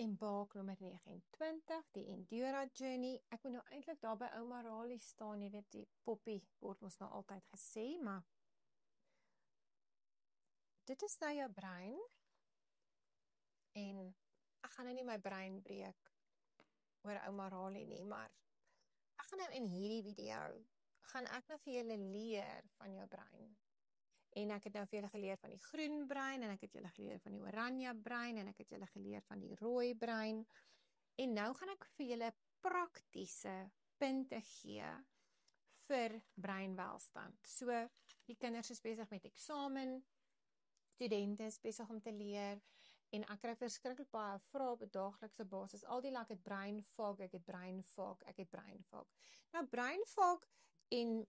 embark nommer 29, die Endura Journey. Ek moet nou eintlik daar by ouma Rali staan, jy weet, die poppie word ons nou altyd gesê, maar dit is nou jou brein, en ek gaan nou nie my brein breek oor ouma Rali nie, maar ek gaan nou in hierdie video, gaan ek nou vir julle leer van jou brein. En ek het nou vir julle geleer van die groen brein, en ek het julle geleer van die oranje brein, en ek het julle geleer van die rooi brein. En nou gaan ek vir julle praktiese punte gee vir breinwelstand. So, die kinders is besig met eksamen, studente is besig om te leer, en ek kry verskriklik baie vrae op 'n daaglikse basis. Al die ek het brain fog, ek het brain fog, ek het brain fog. Nou, brain fog en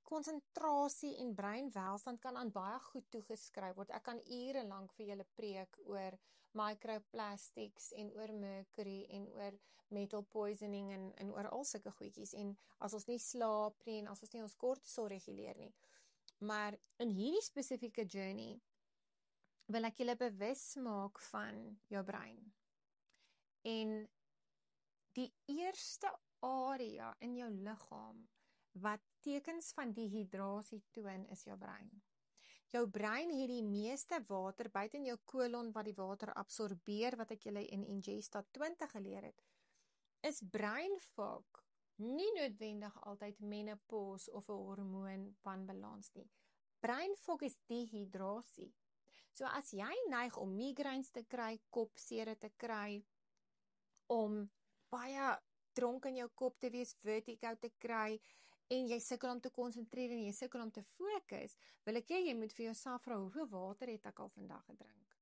konsentrasie en breinwelstand kan aan baie goed toegeskryf word. Ek kan ure lank vir julle preek oor microplastics en oor mercury en oor metal poisoning en oor al sulke goedjies. En as ons nie slaap nie en as ons nie ons kortisol reguleer nie. Maar in hierdie spesifieke journey wil ek julle bewus maak van jou brein. En die eerste area in jou liggaam wat tekens van dehydrasie toon is jou brein. Jou brein het die meeste water buite in jou kolon wat die water absorbeer, wat ek julle in Ingesta 20 geleer het, is brain fog nie noodwendig altyd menopause of 'n hormoon wanbalans nie. Brain fog is dehydrasie. So as jy neig om migraines te kry, kopseer te kry, om baie dronk in jou kop te wees, vertigo te kry, en jy sukkel om te konsentreer en jy sukkel om te fokus, wil ek jy moet vir jouself vra, hoeveel water het ek al vandag gedrink?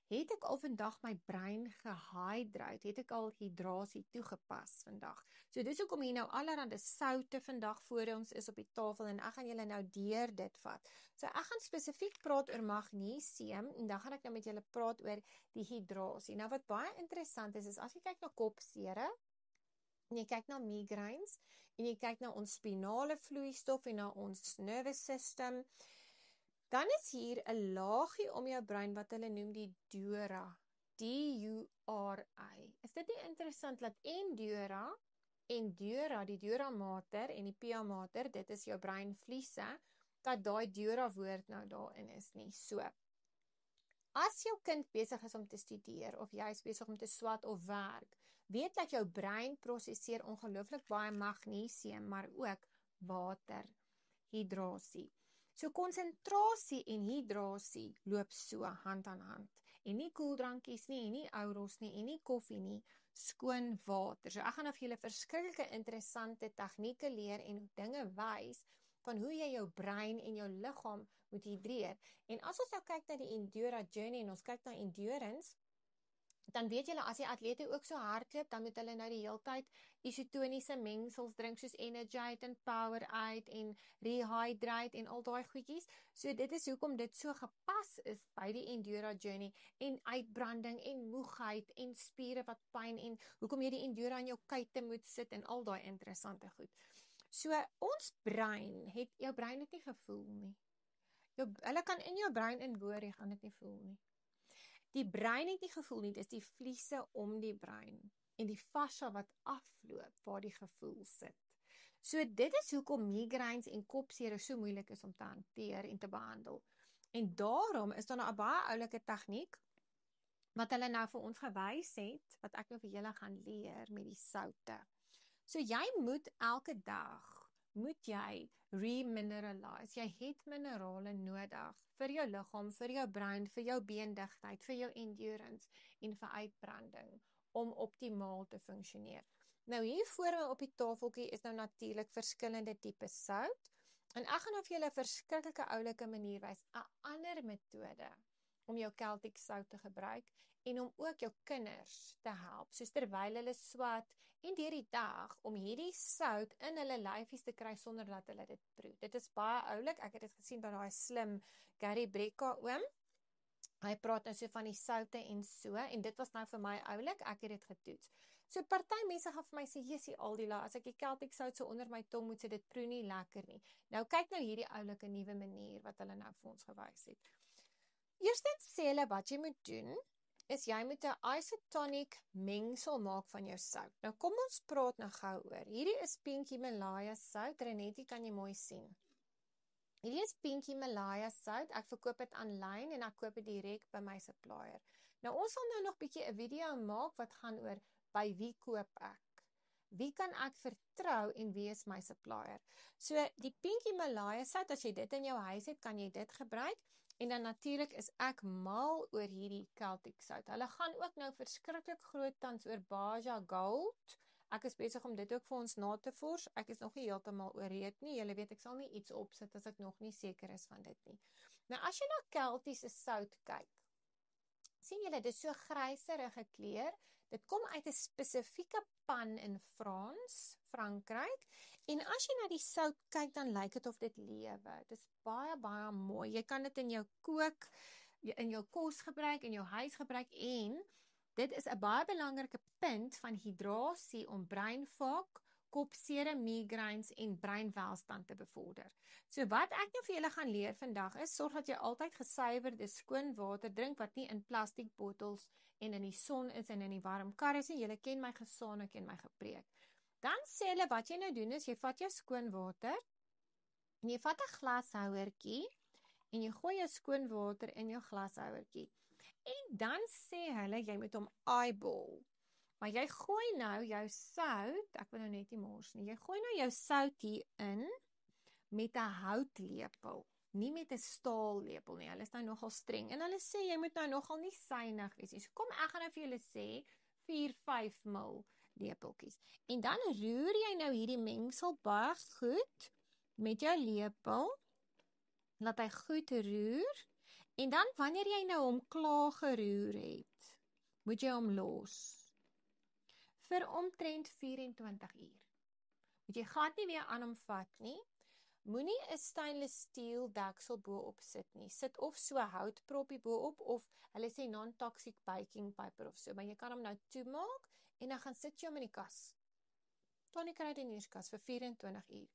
Het ek al vandag my brein gehydrate? Het ek al hydrasie toegepas vandag? So dis hoekom hier nou allerhande soute vandag voor ons is op die tafel, en ek gaan julle nou deur dit vat. So ek gaan spesifiek praat oor magnesium, en dan gaan ek nou met julle praat oor die hydrasie. Nou wat baie interessant is as jy kyk na kopsere, en jy kyk na migraines, en jy kyk na ons spinale vloeistof en na ons nervous system, dan is hier 'n laagie om jou brein wat hulle noem die dura, D-U-R-A. Is dit nie interessant dat endura, die dura mater en die pia mater, dit is jou breinvliese, dat daai dura woord nou daarin is nie. So, as jou kind besig is om te studeer, of jy is besig om te swat of werk, weet dat jou brein prosesseer ongelooflik baie magnesium, maar ook water, hydrasie. So konsentrasie en hydrasie loop so hand aan hand. En nie koeldrankies nie, en nie ouros nie, en nie koffie nie, skoon water. So ek gaan nou vir julle verskillike interessante tegnieke leer en dinge wys van hoe jy jou brein en jou liggaam moet hydreer. En as ons nou kyk na die Endura Journey en ons kyk na endurance, dan weet julle, as die atlete ook so hardloop, dan moet hulle nou die hele tyd isotoniese mengsels drink, soos Energite en Powerade en Rehydrate en al daai goedjies. So dit is hoekom dit so gepas is by die Endura Journey, en uitbranding en moegheid en spiere wat pyn, en hoekom jy die Endura in jou kuite moet sit en al daai interessante goed. So ons brein jou brein het nie gevoel nie. Hulle kan in jou brein inboor, jy gaan dit nie voel nie. Die brein het nie gevoel nie, dis die vliese om die brein en die fascia wat afloop waar die gevoel sit. So dit is hoekom migraines en kopseer so moeilik is om te hanteer en te behandel. En daarom is daar nou 'n baie oulike tegniek wat hulle nou vir ons gewys het, wat ek nou vir julle gaan leer met die soute. So jy moet elke dag remineralize. Jy het minerale nodig vir jou liggaam, vir jou brein, vir jou beendigheid, vir jou endurance en vir uitbranding om optimaal te funksioneer. Nou hier voor my op die tafeltjie is nou natuurlik verskillende tipe sout, en ek gaan nou vir julle 'n verskriklike oulike manier wys, 'n ander metode om jou Celtic sout te gebruik en om ook jou kinders te help, soos terwyl hulle swat en deur die dag, om hierdie sout in hulle lyfies te kry sonder dat hulle dit proe. Dit is baie oulik, ek het dit gesien by daai slim Gary Brecka oom. Hy praat nou so van die soute en so, en dit was nou vir my oulik, ek het dit getoets. So party mense gaan vir my sê, jessie Aldila, as ek die Celtic sout so onder my tong moet sit, dit proe nie lekker nie. Nou kyk nou hierdie oulike nuwe manier wat hulle nou vir ons gewys het. Eerstens sê hulle wat jy moet doen, is jy moet 'n isotonic mengsel maak van jou sout. Nou kom ons praat nou gou oor. Hierdie is Pink Himalaya sout. Renetie, kan jy mooi sien. Hierdie is Pink Himalaya sout. Ek verkoop dit aanlyn en ek koop dit direk by my supplier. Nou ons sal nou nog bietjie 'n video maak wat gaan oor by wie koop ek. Wie kan ek vertrou en wie is my supplier? So die Pink Himalaya sout, as jy dit in jou huis het, kan jy dit gebruik. En dan natuurlik is ek mal oor hierdie Celtic sout. Hulle gaan ook nou verskriklik groot tans oor Baja Gold. Ek is besig om dit ook vir ons na te vors. Ek is nog nie heeltemal ooreed nie. Julle weet, ek sal nie iets opsit as ek nog nie seker is van dit nie. Nou as jy na Celtiese sout kyk, sien julle, dit is so gryserige kleur. Dit kom uit 'n spesifieke pan in Frankryk. En as jy na die sout kyk, dan lyk dit of dit lewe. Dit is baie, baie mooi. Jy kan dit in jou kook, in jou kos gebruik, in jou huis gebruik. En dit is 'n baie belangrike punt van hidrasie om breinvaak, kopseer, migraines en breinwelstand te bevorder. So wat ek nou vir julle gaan leer vandag is, sorg dat jy altyd gesuiwerde skoon water drink wat nie in plastiek bottels en in die son is en in die warm kar is nie. Julle ken my gesaan, ek ken my gepreek. Dan sê hulle wat jy nou doen is, jy vat jou skoon water en jy vat 'n glashouertjie en jy gooi jou skoon water in jou glashouertjie. En dan sê hulle, jy moet hom eyeball. Maar jy gooi nou jou sout, ek wil nou net nie mors nie, jy gooi nou jou sout hier in met 'n houtlepel, nie met 'n staallepel nie. Hulle is nou nogal streng en hulle sê jy moet nou nogal nie suinig wees nie. So kom ek gaan nou vir julle sê 4-5 ml lepeltjies. En dan roer jy nou hierdie mengsel baie goed met jou lepel. Laat hy goed roer. En dan wanneer jy nou hom klaar geroer het, moet jy hom los vir omtrent 24 uur. Moet jy glad nie weer aan hom vat nie. Moenie 'n stainless steel deksel bo-op sit nie. Sit of so 'n houtproppie bo-op of hulle sê non-toxic baking paper of so, maar jy kan hom nou toemaak en dan gaan sit jy hom in die kas. Tony kry dit in die kas vir 24 uur.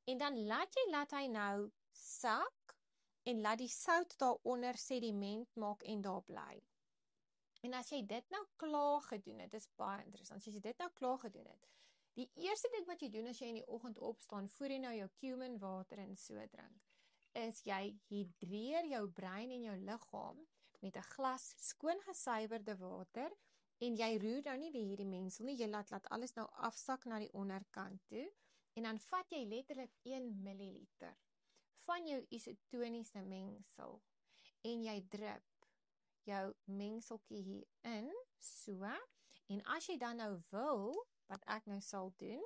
En dan laat hy nou sak en laat die sout daaronder sediment maak en daar bly. En as jy dit nou klaar gedoen het, dis baie interessant, as jy dit nou klaar gedoen het, die eerste ding wat jy doen as jy in die oggend opstaan, voor jy nou jou cumin water en so drink, is jy hidreer jou brein en jou liggaam met 'n glas skoon gesuiwerde water en jy roer nou nie weer hierdie mengsel nie, jy laat alles nou afsak na die onderkant toe en dan vat jy letterlik 1 milliliter van jou isotoniese mengsel en jy drip jou mengseltjie hier in, so, en as jy dan nou wil, wat ek nou sal doen,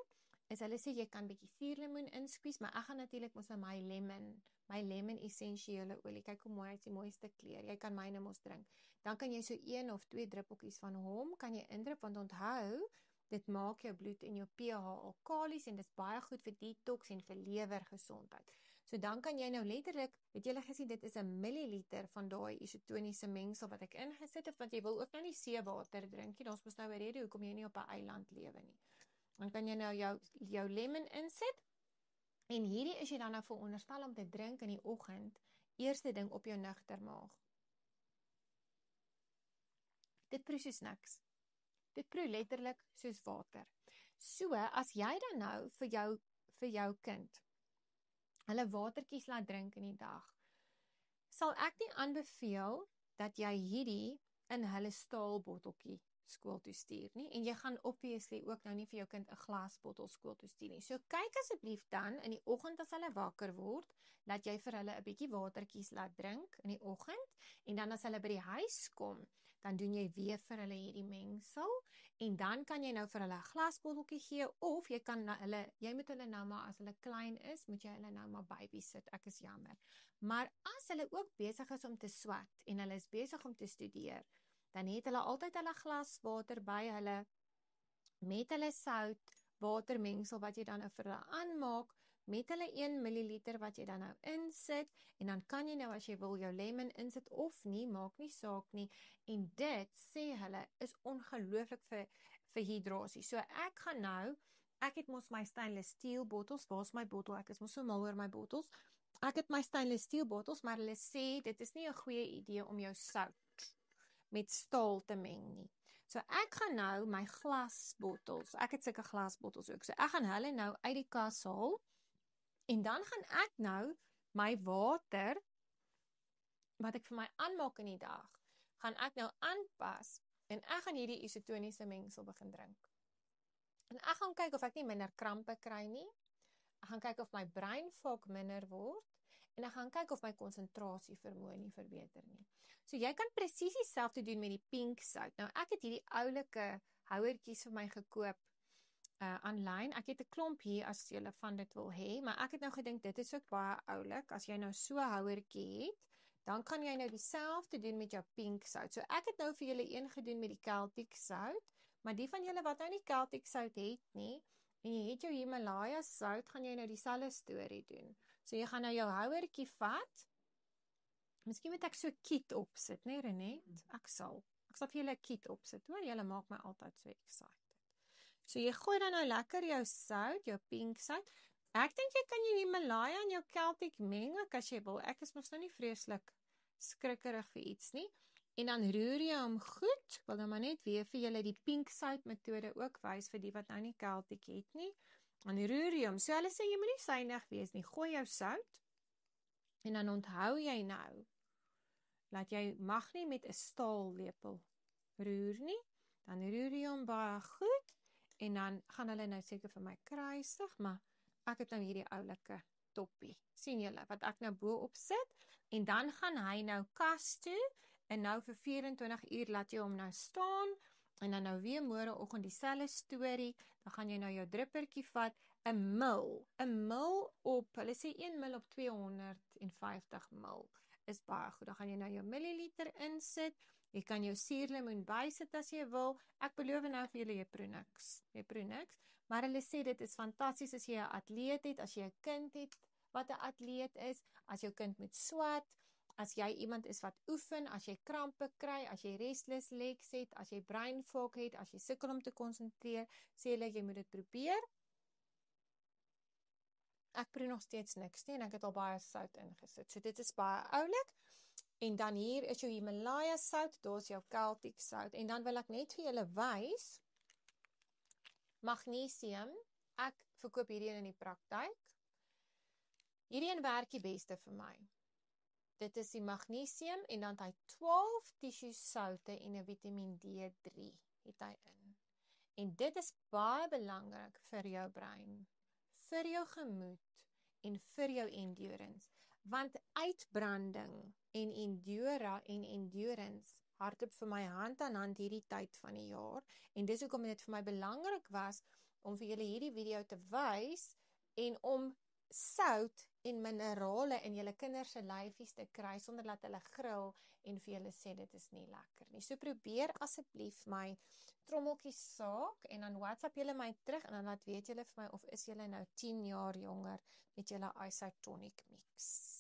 is hulle sê jy kan bietjie suurlemoen insqueeze, maar ek gaan natuurlik mos nou my lemon essensiële olie, kyk hoe mooi, hy is die mooiste kleur, jy kan myne mos drink, dan kan jy so 1 of 2 druppeltjies van hom, kan jy indruk, want onthou, dit maak jou bloed en jou pH alkalies, en dit is baie goed vir detox en vir lewergesondheid. So dan kan jy nou letterlik, weet julle gesien, dit is 'n milliliter van daai isotoniese mengsel wat ek ingesit het, want jy wil ook nou nie seewater drink nie, ons mos nou 'n rede hoekom jy nie op 'n eiland lewe nie. Dan kan jy nou jou lemon insit, en hierdie is jy dan nou veronderstel om te drink in die oggend, eerste ding op jou nugter maag. Dit proe soos niks. Dit proe letterlik soos water. So, as jy dan nou vir jou kind hulle watertjies laat drink in die dag, sal ek nie aanbeveel dat jy hierdie in hulle staalbotteltjie skool toe stuur nie, en jy gaan obviously ook nou nie vir jou kind 'n glasbottel skool toe stuur nie. So kyk asseblief dan in die oggend as hulle wakker word, dat jy vir hulle 'n bietjie watertjies laat drink in die oggend, en dan as hulle by die huis kom, dan doen jy weer vir hulle hierdie mengsel, en dan kan jy nou vir hulle 'n glasbotteltjie gee, of jy moet hulle nou maar, as hulle klein is, moet jy hulle nou maar babysit, ek is jammer. Maar as hulle ook besig is om te swat, en hulle is besig om te studeer, dan het hulle altyd hulle glas water by hulle, met hulle sout, watermengsel wat jy dan nou vir hulle aanmaak, met hulle 1 milliliter wat jy dan nou insit, en dan kan jy nou as jy wil jou lemon insit of nie, maak nie saak nie, en dit, sê hulle, is ongelooflik vir hidrasie. So ek het mos my stainless steel bottels, waar is my bottel, ek is mos so mal oor my bottels, ek het my stainless steel bottels, maar hulle sê, dit is nie 'n goeie idee om jou sout met staal te meng nie. So ek gaan nou my glasbottels, ek het sulke glasbottels ook, so ek gaan hulle nou uit die kas haal, en dan gaan ek nou my water, wat ek vir my aanmaak in die dag, gaan ek nou aanpas, en ek gaan hierdie isotoniese mengsel begin drink. En ek gaan kyk of ek nie minder krampe kry nie, ek gaan kyk of my brein fog minder word, en ek gaan kyk of my konsentrasie vermoë nie verbeter nie. So jy kan presies dieselfde doen met die pink sout. Nou ek het hierdie oulike houertjies vir my gekoop aanlyn. Ek het 'n klomp hier as jy van dit wil hê, maar ek het nou gedink dit is ook baie oulik. As jy nou so 'n houertjie het, dan kan jy nou dieselfde doen met jou pink sout. So ek het nou vir julle een gedoen met die Celtic sout, maar die van julle wat nou nie Celtic sout het nie, en jy het jou Himalaya sout, gaan jy nou dieselfde storie doen. So jy gaan nou jou houertjie vat. Miskien moet ek so 'n kit opsit, né Renet? Ek sal vir julle 'n kit opsit, hoor, julle maak my altyd so excited. So jy gooi dan nou lekker jou sout, jou pink sout. Ek dink jy kan jou Himalaya en jou Celtic meng, as jy wil. Ek is mos nou nie vreeslik skrikkerig vir iets nie. En dan roer jy hom goed. Ek wil nou maar net weer vir julle die pink sout metode ook wys vir die wat nou nie Celtic het nie. Dan roer jy hom. So hulle sê jy moet nie suinig wees nie. Gooi jou sout. En dan onthou jy nou dat jy mag nie met 'n staallepel roer nie. Dan roer jy hom baie goed. En dan gaan hulle nou seker vir my kruisig, maar ek het nou hierdie oulike toppie. Sien julle, wat ek nou bo-op sit, en dan gaan hy nou kas toe, en nou vir 24 uur laat jy hom nou staan, en dan nou weer môreoggend dieselfde storie, dan gaan jy nou jou drippertjie vat, 'n mil op, hulle sê 1 mil op 250 mil, is baie goed. Dan gaan jy nou jou milliliter insit, jy kan jou suurlemoen bysit as jy wil. Ek beloof nou vir julle, jy proe niks. Maar hulle sê dit is fantasties as jy 'n atleet het, as jy 'n kind het wat 'n atleet is, as jou kind moet swat, as jy iemand is wat oefen, as jy krampe kry, as jy restless legs het, as jy brain fog het, as jy sukkel om te konsentreer, sê hulle jy moet dit probeer. Ek proe nog steeds niks nie, en ek het al baie sout ingesit. So dit is baie oulik. En dan hier is jou Himalaya sout, daar is jou Celtic sout. En dan wil ek net vir julle wys, magnesium, ek verkoop hierdie in die praktyk. Hierdie een werk die beste vir my. Dit is die magnesium, en dan het hy 12 tissue soute en 'n vitamine D3 het hy in. En dit is baie belangrik vir jou brein, vir jou gemoed, en vir jou endurance. Want uitbranding en endurance hardloop vir my hand aan hand hierdie tyd van die jaar, en dis hoekom dit vir my belangrik was om vir julle hierdie video te wys, en om sout en minerale in julle kinders se lyfies te kry, sonder dat hulle gril en vir julle sê dit is nie lekker nie. So probeer asseblief my trommeltjies saak, en dan WhatsApp julle my terug, en dan laat weet julle vir my of is julle nou 10 jaar jonger met julle isotonic mix.